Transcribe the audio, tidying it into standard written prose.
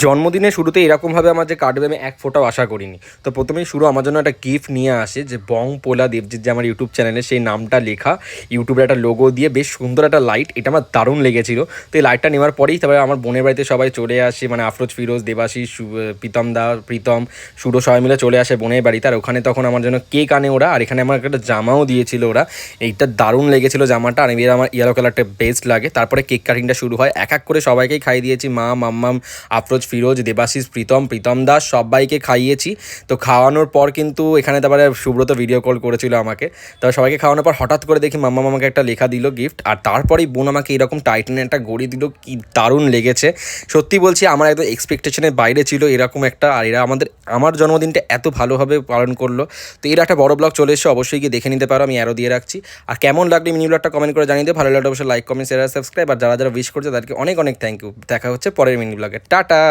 জন্মদিনের শুরুতে এরকমভাবে আমার যে কাটবে আমি এক ফোঁটাও আশা করিনি। তো প্রথমেই শুরু আমার জন্য একটা গিফট নিয়ে আসে যে বং পোলা দেবজিৎ যে আমার ইউটিউব চ্যানেলে সেই নামটা লেখা, ইউটিউবের একটা লোগো দিয়ে বেশ সুন্দর একটা লাইট, এটা আমার দারুণ লেগেছিল। তো এই লাইটটা নেওয়ার পরেই তারপরে আমার বোনের বাড়িতে সবাই চলে আসে, মানে আফরোজ, ফিরোজ, দেবাশিস, প্রীতম দা, প্রীতম, সুরো সবাই মিলে চলে আসে বোনের বাড়িতে। আর ওখানে তখন আমার জন্য কেক আনে ওরা, আর এখানে আমার একটা জামাও দিয়েছিল ওরা। এইটা দারুণ লেগেছিল জামাটা, আর এর আমার ইয়েলো কালারটা বেস্ট লাগে। তারপরে কেক কাটিংটা শুরু হয়, এক এক করে সবাইকেই খাইয়ে দিয়েছি, মা, মাম্মাম, আফরোজ, ফিরোজ, দেবাশিস, প্রীতম দাস সবাইকে খাইয়েছি। তো খাওয়ানোর পর কিন্তু এখানে তারপরে সুব্রত ভিডিও কল করেছিল আমাকে। তবে সবাইকে খাওয়ানোর পর হঠাৎ করে দেখি মাম্মা আমাকে একটা লেখা দিল গিফট, আর তারপরেই বোন আমাকে এরকম টাইটানের একটা ঘড়ি দিল, কি দারুণ লেগেছে। সত্যি বলছি আমার একদম এক্সপেকটেশনের বাইরে ছিল এরকম একটা, আর এরা আমার জন্মদিনটা এত ভালোভাবে পালন করলো। তো এর একটা বড় ব্লগ চলে এসেছে, অবশ্যই গিয়ে দেখে নিতে পারো, আমি অ্যারো দিয়ে রাখছি। আর কেমন লাগলো মিনি ব্লগটা কমেন্ট করে জানিয়ে দিও, ভালো লাগলে অবশ্যই লাইক, কমেন্ট, শেয়ার, সাবস্ক্রাইব। আর যারা যারা উইশ করছে তাদেরকে অনেক অনেক থ্যাংক ইউ। দেখা হচ্ছে পরের মিনি ব্লগে, টাটা।